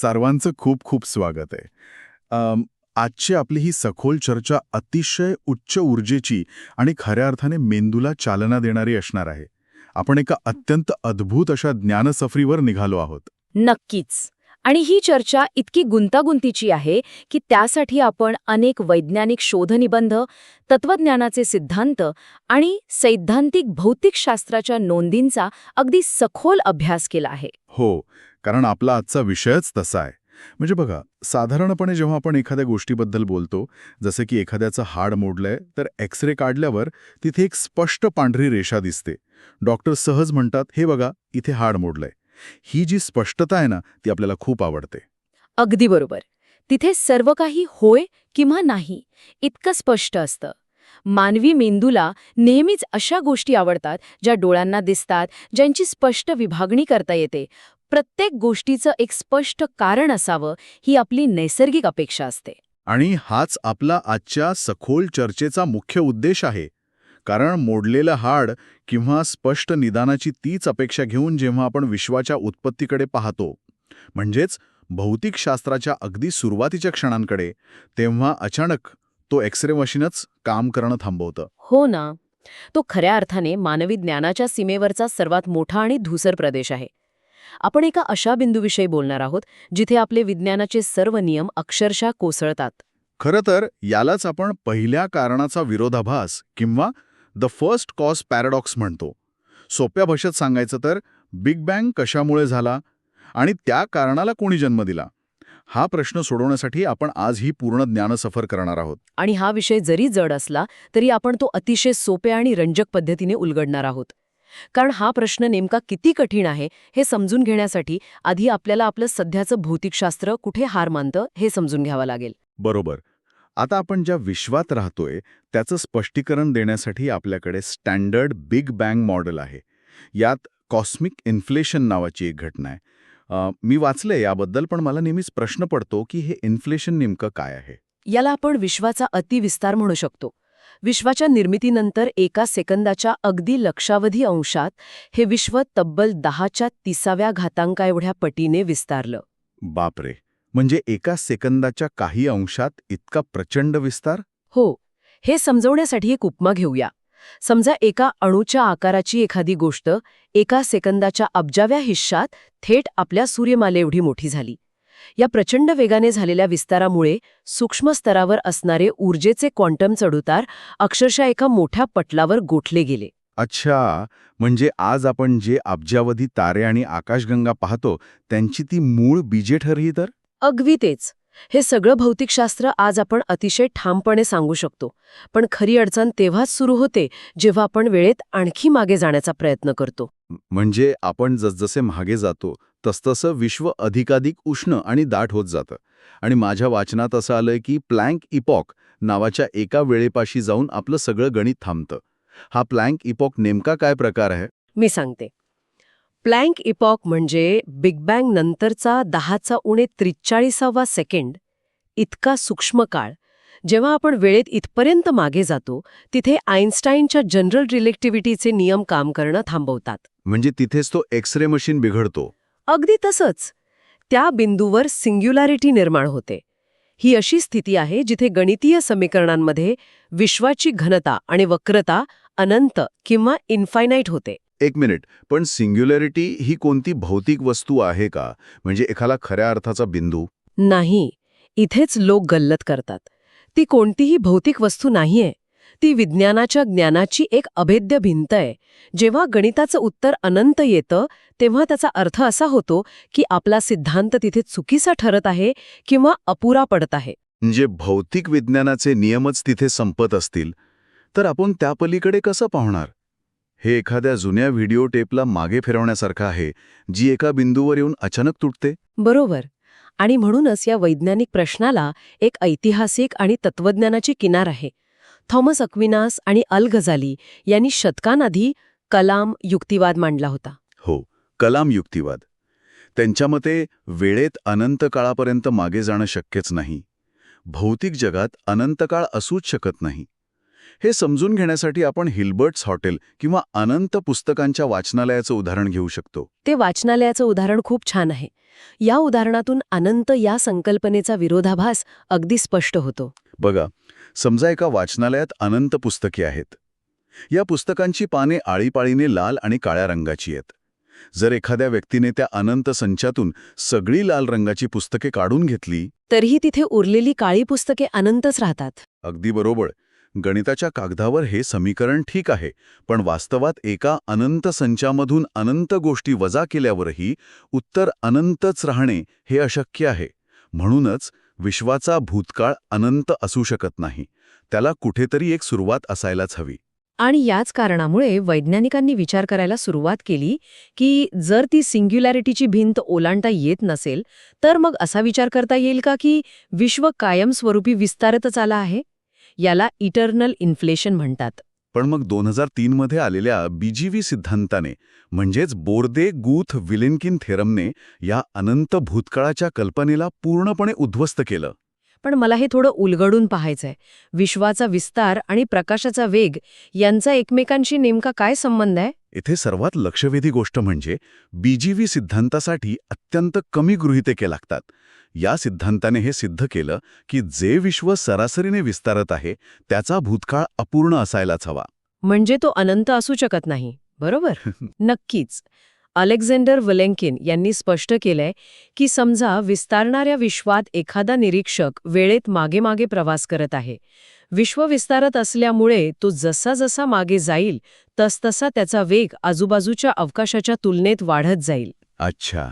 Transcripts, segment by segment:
सर्वांचं खूप खूप स्वागत आहे. आजची आपली ही सखोल चर्चा अतिशय उच्च ऊर्जेची आणि खऱ्या अर्थाने मेंदूला चालना देणारी असणार आहे. आपण एका अत्यंत अद्भुत अशा ज्ञानसफरीवर निघालो आहोत. नक्कीच. आणि ही चर्चा इतकी गुंतागुंतीची आहे की त्यासाठी आपण अनेक वैज्ञानिक शोधनिबंध, तत्वज्ञानाचे सिद्धांत आणि सैद्धांतिक भौतिकशास्त्राच्या नोंदींचा अगदी सखोल अभ्यास केला आहे. हो, कारण आपला आजचा विषयच तसा आहे. म्हणजे बघा, साधारणपणे जेव्हा आपण एखाद्या गोष्टीबद्दल बोलतो, जसं की एखाद्याचं हाड मोडलंय, तर एक्स-रे काढल्यावर तिथे एक स्पष्ट पांढरी रेषा दिसते. डॉक्टर सहज म्हणतात, हे बघा, इथे हाड मोडलंय. ही जी स्पष्टता आहे ना, ती आपल्याला खूप आवडते. अगदी बरोबर. तिथे सर्व काही होय किंवा नाही इतकं स्पष्ट असतं. मानवी मेंदूला नेहमीच अशा गोष्टी आवडतात ज्या डोळ्यांना दिसतात, ज्यांची स्पष्ट विभागणी करता येते. प्रत्येक गोष्टीचं एक स्पष्ट कारण असावं ही आपली नैसर्गिक अपेक्षा असते. आणि हाच आपला आजच्या सखोल चर्चेचा मुख्य उद्देश आहे. कारण मोडलेलं हाड किंवा स्पष्ट निदानाची तीच अपेक्षा घेऊन जेव्हा आपण विश्वाच्या उत्पत्तीकडे पाहतो, म्हणजेच भौतिकशास्त्राच्या अगदी सुरुवातीच्या क्षणांकडे, तेव्हा अचानक तो एक्स-रे मशीनच काम करणं थांबवतं. हो ना. तो खऱ्या अर्थाने मानवी ज्ञानाच्या सीमेवरचा सर्वात मोठा आणि धूसर प्रदेश आहे. आपण एका अशा बिंदूविषयी बोलणार आहोत जिथे आपले विज्ञानाचे सर्व नियम अक्षरशः कोसळतात. खरं तर यालाच आपण पहिल्या कारणाचा विरोधाभास किंवा द फर्स्ट कॉज पॅराडॉक्स म्हणतो. सोप्या भाषेत सांगायचं तर बिग बँग कशामुळे झाला आणि त्या कारणाला कोणी जन्म दिला, हा प्रश्न सोडवण्यासाठी आपण आज ही पूर्ण ज्ञानसफर करणार आहोत. आणि हा विषय जरी जड असला तरी आपण तो अतिशय सोप्या आणि रंजक पद्धतीने उलगडणार आहोत. कारण हा प्रश्न नेमका किती कठीण आहे हे समजून घेण्यासाठी आधी आपल्याला आपलं सध्याचं भौतिकशास्त्र कुठे हार मानतं हे समजून घ्यावं लागेल. बरोबर. आता आपण ज्या विश्वात राहतोय त्याचं स्पष्टीकरण देण्यासाठी आपल्याकडे स्टँडर्ड बिग बँग मॉडेल आहे. यात कॉस्मिक इन्फ्लेशन नावाची एक घटना आहे. मी वाचलंय याबद्दल, पण मला नेहमीच प्रश्न पडतो की हे इन्फ्लेशन नेमकं काय आहे. याला आपण विश्वाचा अतिविस्तार म्हणू शकतो. विश्वाच्या निर्मितीनंतर एका सेकंदाच्या अगदी लक्षावधी अंशात हे विश्व तब्बल 10⁻³ एवढ्या पटीने विस्तारलं. बापरे, म्हणजे एका सेकंदाच्या काही अंशात इतका प्रचंड विस्तार. हो, हे समजवण्यासाठी एक उपमा घेऊया. समजा एका अणूच्या आकाराची एखादी गोष्ट एका सेकंदाच्या अब्जाव्या हिश्श्यात थेट आपल्या सूर्यमालेएवढी मोठी झाली. या प्रचंड वेगाने झालेल्या विस्तारामुळे सूक्ष्म स्तरावर असणारे ऊर्जेचे क्वांटम चढउतार अक्षरशः एका मोठ्या पटलावर गोठले गेले. अच्छा, म्हणजे आज आपण जे अब्जावधी तारे आणि आकाशगंगा पाहतो त्यांची ती मूळ बीजे ठरली तर. अगदी तेच. हे सगळं भौतिकशास्त्र आज आपण अतिशय ठामपणे सांगू शकतो. पण खरी अडचण तेव्हाच सुरू होते जेव्हा आपण वेळेत आणखी मागे जाण्याचा प्रयत्न करतो. म्हणजे आपण जसजसे मागे जातो तसतसं विश्व अधिकाधिक उष्ण आणि दाट होत जातं. आणि माझ्या वाचनात असं आलंय की प्लँक इपॉक नावाच्या एका वेळेपाशी जाऊन आपलं सगळं गणित थांबतं. हा प्लँक इपॉक नेमका काय प्रकार आहे? मी सांगते. प्लँक इपॉक म्हणजे बिग बँग नंतरचा 10⁻43 सेकंड इतका सूक्ष्म काळ. जेव्हा आपण वेळेत इथपर्यंत मागे जातो तिथे आइन्स्टाईनच्या जनरल रिलेटिव्हिटीचे नियम काम करणं थांबवतात. म्हणजे तिथेच तो एक्स-रे मशीन बिघडतो. अगदी तसंच. त्या बिंदूवर सिंग्युलॅरिटी निर्माण होते. ही अशी स्थिती आहे जिथे गणितीय समीकरणांमध्ये विश्वाची घनता आणि वक्रता अनंत किंवा इन्फायनाईट होते. एक मिनिट, पण सिंग्युलॅरिटी ही कोणती भौतिक वस्तू आहे का? म्हणजे एखादा खऱ्या अर्थाचा बिंदू? नाही, इथेच लोक गल्लत करतात. ती कोणतीही भौतिक वस्तू नाहीये. ती विज्ञानाच्या ज्ञानाची एक अभेद्य भिंत आहे. जेव्हा गणिताचं उत्तर अनंत येतं तेव्हा त्याचा अर्थ असा होतो की आपला सिद्धांत तिथे चुकीचा ठरत आहे किंवा अपुरा पडत आहे. म्हणजे भौतिक विज्ञानाचे नियमच तिथे संपत असतील तर आपण त्या पलीकडे कसं पाहणार? हे एखाद्या जुन्या व्हिडिओ टेपला मागे फिरवण्यासारखं आहे, जी एका बिंदूवर येऊन अचानक तुटते. बरोबर. आणि म्हणूनच या वैज्ञानिक प्रश्नाला एक ऐतिहासिक आणि तत्वज्ञानाची किनार आहे. थॉमस अक्विनास आणि अल गझाली यांनी शतकांआधी कलाम युक्तिवाद मांडला होता. हो, कलाम युक्तिवाद. त्यांच्या मते वेळेत अनंत काळापर्यंत मागे जाणं शक्यच नाही. भौतिक जगात अनंत काळ असूच शकत नाही. हे समजून घेण्यासाठी आपण हिल्बर्ट्स हॉटेल किंवा अनंत पुस्तकांच्या वाचनालयाचं उदाहरण घेऊ शकतो. ते वाचनालयाचं उदाहरण खूप छान आहे. या उदाहरणातून अनंत या संकल्पनेचा विरोधाभास अगदी स्पष्ट होतो. बघा, समजा एका वाचनालयात अनंत पुस्तके आहेत. या पुस्तकांची पाने आळीपाळीने लाल आणि काळ्या रंगाची आहेत. जर एखाद्या व्यक्तीने त्या अनंत संचातून सगळी लाल रंगाची पुस्तके काढून घेतली, तरीही तिथे उरलेली काळी पुस्तके अनंतच राहतात. अगदी बरोबर. गणिताच्या कागदावर हे समीकरण ठीक आहे, पण वास्तवात एका अनंत संचामधून अनंत गोष्टी वजा केल्यावरही उत्तर अनंतच राहणे हे अशक्य आहे. म्हणूनच विश्वाचा भूतकाळ अनंत असू शकत नाही. त्याला कुठेतरी एक सुरुवात असायलाच हवी. आणि याच कारणामुळे वैज्ञानिकांनी विचार करायला सुरुवात केली की जर ती सिंग्युलॅरिटीची भिंत ओलांडता येत नसेल, तर मग असा विचार करता येईल का की विश्व कायमस्वरूपी विस्तारतच आला आहे? याला इटर्नल इन्फ्लेशन म्हणतात. पण मग 2003 मध्ये आलेल्या बीजीव्ही सिद्धांताने, म्हणजेच बोर्दे-गुथ-विलेनकिन थेरमने या अनंत भूतकाळाच्या कल्पनेला पूर्णपणे उद्ध्वस्त केलं. पण मला हे थोडं उलगडून पाहायचंय. विश्वाचा विस्तार आणि प्रकाशाचा वेग यांचा एकमेकांशी नेमका काय संबंध आहे? इथे सर्वात लक्षवेधी गोष्ट म्हणजे बीजीव्ही सिद्धांतासाठी अत्यंत कमी गृहीतके लागतात. या सिद्धांताने हे सिद्ध केलं की जे विश्व सरासरीने विस्तारत आहे त्याचा भूतकाळ अपूर्ण असायलाच हवा. म्हणजे तो अनंत असू शकत नाही, बरोबर? नक्कीच. अलेक्झांडर विलेनकिन यांनी स्पष्ट केलंय की समजा विस्तारणाऱ्या विश्वात एखादा निरीक्षक वेळेत मागे मागे प्रवास करत आहे. विश्व विस्तारत असल्यामुळे तो जसा जसा मागे जाईल तसतसा त्याचा वेग आजूबाजूच्या अवकाशाच्या तुलनेत वाढत जाईल. अच्छा.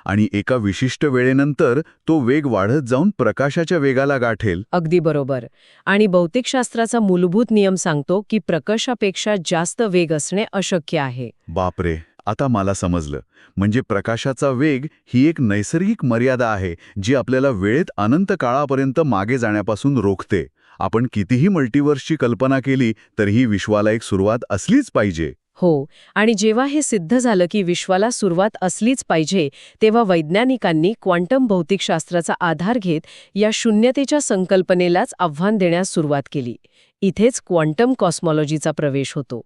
आणि एका विशिष्ट वेळेनंतर तो वेग वाढत जाऊन प्रकाशाच्या वेगाला गाठेल. अगदी बरोबर. आणि भौतिकशास्त्राचा मूलभूत नियम सांगतो की प्रकाशापेक्षा जास्त वेग असणे अशक्य आहे. बापरे, आता मला समजलं. म्हणजे प्रकाशाचा वेग ही एक नैसर्गिक मर्यादा आहे जी आपल्याला वेळेत अनंत काळापर्यंत मागे जाण्यापासून रोखते. आपण कितीही मल्टिवर्सची कल्पना केली तरीही विश्वाला एक सुरुवात असलीच पाहिजे. हो. आणि जेव्हा हे सिद्ध झालं की विश्वाला सुरुवात असलीच पाहिजे, तेव्हा वैज्ञानिकांनी क्वांटम भौतिकशास्त्राचा आधार घेत या शून्यतेच्या संकल्पनेलाच आव्हान देण्यास सुरुवात केली. इथेच क्वांटम कॉस्मॉलॉजीचा प्रवेश होतो.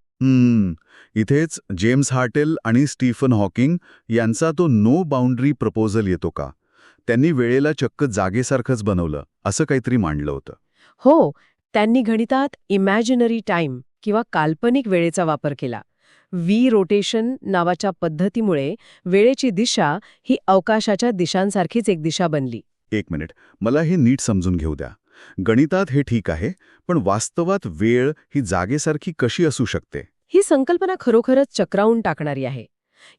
इथेच जेम्स हार्टेल आणि स्टीफन हॉकिंग यांचा तो नो बाउंड्री प्रपोजल येतो का? त्यांनी वेळेला चक्क जागेसारखंच बनवलं असं काहीतरी मांडलं होतं. हो. त्यांनी गणितात इमॅजिनरी टाइम किंवा काल्पनिक वेळेचा वापर केला. व्ही रोटेशन नावाच्या पद्धतीमुळे वेळेची दिशा ही अवकाशाच्या दिशांसारखीच एक दिशा बनली. एक मिनिट, मला हे नीट समजून घेऊ द्या. गणितात हे ठीक आहे, पण वास्तवात वेळ ही जागेसारखी कशी असू शकते? ही संकल्पना खरोखरच चक्रावून टाकणारी आहे.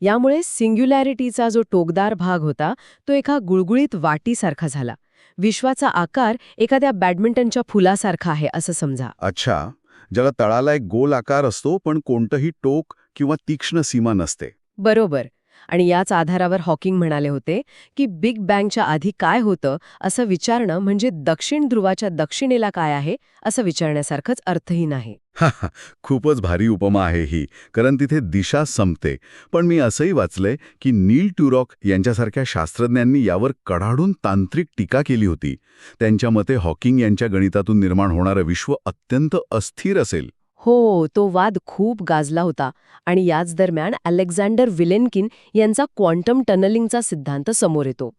यामुळे सिंग्युलॅरिटीचा जो टोकदार भाग होता तो एका गुळगुळीत वाटीसारखा झाला. विश्वाचा आकार एखाद्या बॅडमिंटनच्या फुलासारखा आहे असं समजा. अच्छा, ज्याला तळाला एक गोल आकार असतो पण कोणतंही टोक किंवा तीक्ष्ण सीमा नसते. बरोबर. आणि याच आधारावर हॉकिंग म्हणाले होते की बिग बँगच्या आधी काय होतं असं विचारणं म्हणजे दक्षिण ध्रुवाच्या दक्षिणेला काय आहे असं विचारण्यासारखंच अर्थहीन आहे. खूपच भारी उपमा आहे ही, कारण तिथे दिशा संपते. पण मी असंही वाचलंय की नील ट्युरॉक यांच्यासारख्या शास्त्रज्ञांनी यावर कडाडून तांत्रिक टीका केली होती. त्यांच्या मते हॉकिंग यांच्या गणितातून निर्माण होणारं विश्व अत्यंत अस्थिर असेल. हो, तो वाद खूप गाजला होता. आणि याच दरम्यान अलेक्झांडर विलेनकिन यांचा क्वांटम टनलिंगचा सिद्धांत समोर येतो.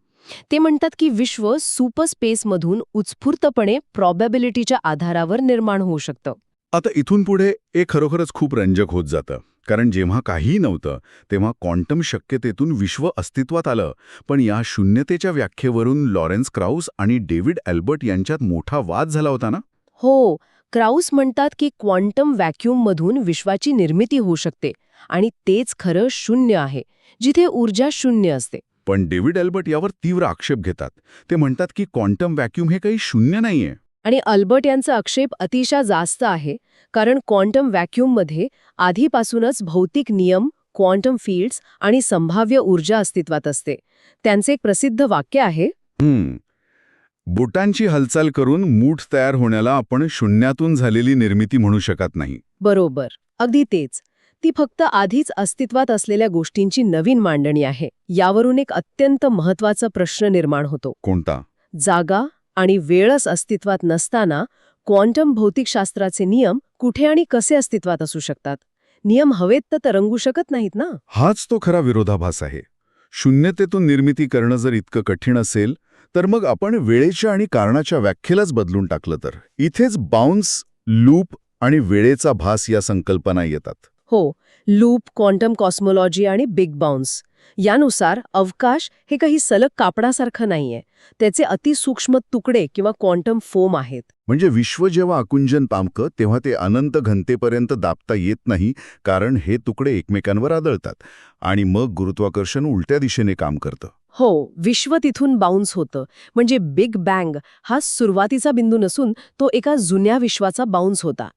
ते म्हणतात की विश्व सुपरस्पेसमधून उत्स्फूर्तपणे प्रॉबॅबिलिटीच्या आधारावर निर्माण होऊ शकतं. आता इथून पुढे हे खरोखरच खूप रंजक होत जातं. कारण जेव्हा काहीही नव्हतं तेव्हा क्वांटम शक्यतेतून विश्व अस्तित्वात आलं. पण या शून्यतेच्या व्याख्येवरून लॉरेन्स क्राउस आणि डेव्हिड अल्बर्ट यांच्यात मोठा वाद झाला होता ना? हो. क्राउस म्हणतात की क्वांटम व्हॅक्यूममधून विश्वाची निर्मिती होऊ शकते आणि तेच खरं शून्य आहे, जिथे ऊर्जा शून्य असते. पण डेव्हिड अल्बर्ट यावर तीव्र आक्षेप घेतात. ते म्हणतात की क्वांटम व्हॅक्यूम हे काही शून्य नाहीये. आणि अल्बर्ट यांचा आक्षेप अतिशय जास्त आहे, कारण क्वांटम व्हॅक्यूममध्ये आधीपासूनच भौतिक नियम, क्वांटम फील्ड्स आणि संभाव्य ऊर्जा अस्तित्वात असते. त्यांचे एक प्रसिद्ध वाक्य आहे, बोटांची हालचाल करून मूठ तयार होण्याला आपण शून्यातून झालेली निर्मिती म्हणू शकत नाही. बरोबर. अगदी तेच. ती फक्त आधीच अस्तित्वात असलेल्या गोष्टींची नवीन मांडणी आहे. यावरून एक अत्यंत महत्त्वाचा प्रश्न निर्माण होतो. कोणता? जागा आणि वेळच अस्तित्वात नसताना क्वांटम भौतिकशास्त्राचे नियम कुठे आणि कसे अस्तित्वात असू शकतात? नियम हवेत तर तरंगू शकत नाहीत ना? हाच तो खरा विरोधाभास आहे. शून्यतेतून निर्मिती करणं जर इतकं कठीण असेल, तर मग आपण वेळेच्या आणि कारणाच्या व्याख्येलाच बदलून टाकलं तर. इथेच बाउन्स, लूप आणि वेळेचा भास या संकल्पना येतात. हो, लूप, क्वांटम कॉस्मोलॉजी आणि बिग बाउन्स यानुसार अवकाश हे काही सलग कापडासारखं नाहीये. त्याचे अतिसूक्ष्म तुकडे किंवा क्वांटम फोम आहेत. म्हणजे विश्व जेव्हा आकुंचन पामतं तेव्हा ते अनंत घनतेपर्यंत दाबता येत नाही, कारण हे तुकडे एकमेकांवर आदळतात आणि मग गुरुत्वाकर्षण उलट्या दिशेने काम करतं. हो, विश्व तिथून बाउन्स होतं. म्हणजे बिग बँग हा सुरुवातीचा बिंदू नसून तो एका जुन्या विश्वाचा बाउन्स होता.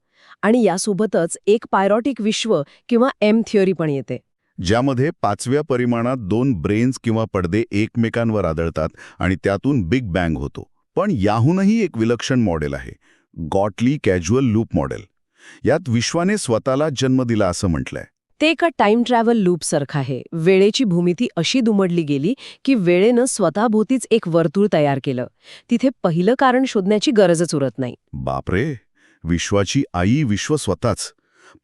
आणि यासोबतच एक पायरॉटिक विश्व किंवा एम थिअरी पण येते. ज्यामध्ये 5व्या परिमाणात 2 ब्रेन्स किंवा पडदे एकमेकांवर आदळतात आणि त्यातून बिग बँग होतो. पण याहूनही एक विलक्षण मॉडेल आहे, गॉटली कॅज्युअल लूप मॉडेल. यात विश्वाने स्वतःला जन्म दिला असं म्हटलंय. ते एका टाइम ट्रॅव्हल लूपसारखं आहे. वेळेची भूमिती अशी दुमडली गेली की वेळेनं स्वतःभोवतीच एक वर्तुळ तयार केलं. तिथे पहिलं कारण शोधण्याची गरजच उरत नाही. बापरे, विश्वाची आई विश्व स्वतःच.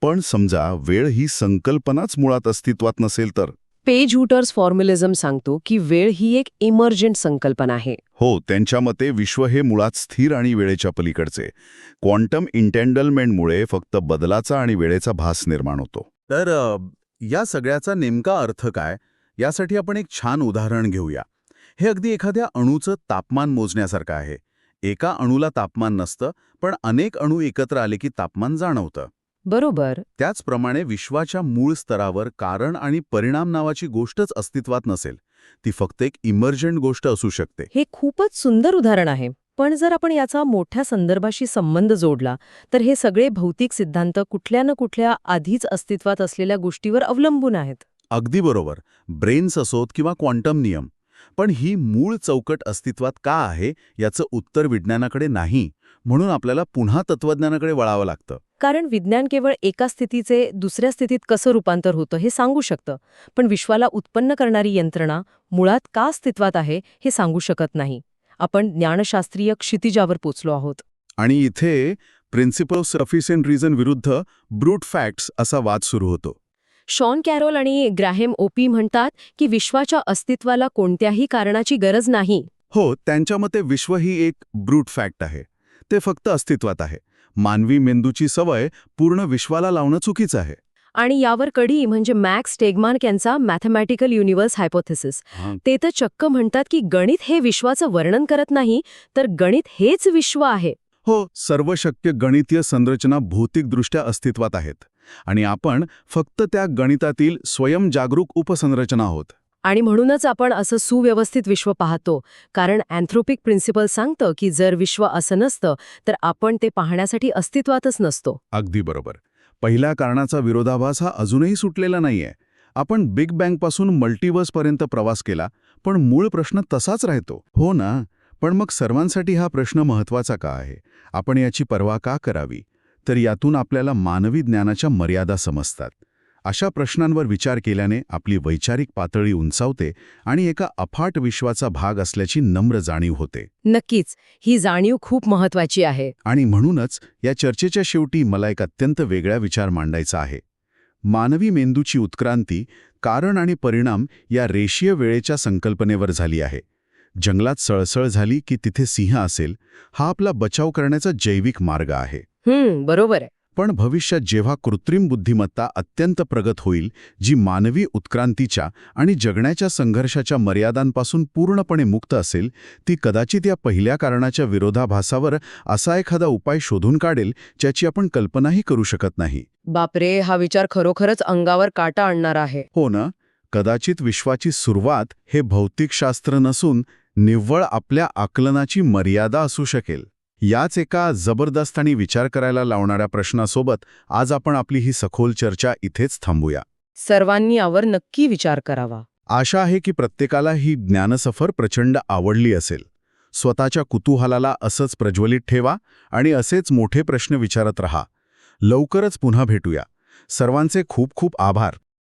पण समजा वेळ ही संकल्पनाच मुळात अस्तित्वात नसेल तर? पेज हुटर्स फॉर्म्युलिझम सांगतो की वेळ ही एक इमर्जंट संकल्पना आहे. हो, त्यांच्या मते विश्व हे मुळात स्थिर आणि वेळेच्या पलीकडचे. क्वांटम इंटेंडलमेंटमुळे फक्त बदलाचा आणि वेळेचा भास निर्माण होतो. तर या सगळ्याचा नेमका अर्थ काय, यासाठी आपण एक छान उदाहरण घेऊया. हे अगदी एखाद्या अणूचं तापमान मोजण्यासारखं आहे. एका अणूला तापमान नसतं, पण अनेक अणू एकत्र आले की तापमान जाणवतं. बरोबर. त्याचप्रमाणे विश्वाच्या मूळ स्तरावर कारण आणि परिणाम नावाची गोष्टच अस्तित्वात नसेल. ती फक्त एक इमर्जंट गोष्ट असू शकते. हे खूपच सुंदर उदाहरण आहे. पण जर आपण याचा मोठ्या संदर्भाशी संबंध जोडला तर हे सगळे भौतिक सिद्धांत कुठल्या ना कुठल्या आधीच अस्तित्वात असलेल्या गोष्टीवर अवलंबून आहेत. अगदी बरोबर. ब्रेन्स असोत किंवा क्वांटम नियम. पण ही मूळ चौकट अस्तित्वात का आहे याचं उत्तर विज्ञानाकडे नाही, म्हणून आपल्याला पुन्हा तत्वज्ञानाकडे वळावं लागतं. कारण विज्ञान केवळ एका स्थितीचे दुसऱ्या स्थितीत कसं रूपांतर होतं हे सांगू शकतं, पण विश्वाला उत्पन्न करणारी यंत्रणा मुळात का अस्तित्वात आहे हे सांगू शकत नाही. आपण ज्ञानशास्त्रीय क्षितिजावर पोचलो आहोत. आणि इथे प्रिन्सिपल ऑफ सफिशियंट रिझन विरुद्ध ब्रूट फॅक्ट्स असा वाद सुरू होतो. शॉन कॅरोल आणि ग्रॅहेम ओपी म्हणतात की विश्वाच्या अस्तित्वाला कोणत्याही कारणाची गरज नाही. हो, त्यांच्या मते विश्व ही एक ब्रूट फॅक्ट आहे. ते फक्त अस्तित्वात आहे. मानवी मेंदूची सवय पूर्ण विश्वाला लावणं चुकीचं आहे. आणि यावर कडी म्हणजे मॅक्स टेगमार्क यांचा मॅथमॅटिकल युनिव्हर्स हायपोथेसिस. ते तर चक्क म्हणतात की गणित हे विश्वाचं वर्णन करत नाही, तर गणित हेच विश्व आहे. हो, सर्व शक्य गणितीय संरचना भौतिकदृष्ट्या अस्तित्वात आहेत आणि आपण फक्त त्या गणितातील स्वयंजागरूक उपसंरचना आहोत. आणि म्हणूनच आपण असं सुव्यवस्थित विश्व पाहतो, कारण अँथ्रोपिक प्रिन्सिपल सांगतं की जर विश्व असं नसतं तर आपण ते पाहण्यासाठी अस्तित्वातच नसतो. अगदी बरोबर. पहिल्या कारणाचा विरोधाभास हा अजूनही सुटलेला नाहीये. आपण बिग बँगपासून मल्टिवर्सपर्यंत प्रवास केला, पण मूळ प्रश्न तसाच राहतो. हो ना, पण मग सर्वांसाठी हा प्रश्न महत्त्वाचा का आहे? आपण याची पर्वा का करावी? तर यातून आपल्याला मानवी ज्ञानाच्या मर्यादा समजतात. अशा प्रश्नांवर विचार केल्याने आपली वैचारिक पातळी उंचावते आणि एका अफाट विश्वाचा भाग असल्याची नम्र जाणीव होते. नक्कीच, ही जाणीव खूप महत्वाची आहे. आणि म्हणूनच या चर्चेच्या शेवटी मला एक अत्यंत वेगळा विचार मांडायचा आहे. मानवी मेंदूची उत्क्रांती कारण आणि परिणाम या रेषीय वेळेच्या संकल्पनेवर झाली आहे. जंगलात सळसळ झाली की तिथे सिंह असेल, हा आपला बचाव करण्याचा जैविक मार्ग आहे. बरोबर आहे. पण भविष्यात जेव्हा कृत्रिम बुद्धिमत्ता अत्यंत प्रगत होईल, जी मानवी उत्क्रांतीच्या आणि जगण्याच्या संघर्षाच्या मर्यादांपासून पूर्णपणे मुक्त असेल, ती कदाचित या पहिल्या कारणाच्या विरोधाभासावर असा एखादा उपाय शोधून काढेल ज्याची आपण कल्पनाही करू शकत नाही. बापरे, हा विचार खरोखरच अंगावर काटा आणणार आहे. हो ना, कदाचित विश्वाची सुरुवात हे भौतिकशास्त्र नसून निव्वळ आपल्या आकलनाची मर्यादा असू शकेल. याच एका जबरदस्त आणि विचार करायला लावणाऱ्या प्रश्नासोबत आज आपण आपली ही सखोल चर्चा इथेच थांबूया. सर्वांनी यावर नक्की विचार करावा. आशा आहे की प्रत्येकाला ही ज्ञानसफर प्रचंड आवडली असेल. स्वतःच्या कुतूहलाला असंच प्रज्वलित ठेवा आणि असेच मोठे प्रश्न विचारत रहा. लवकरच पुन्हा भेटूया. सर्वांचे खूप खूप आभार.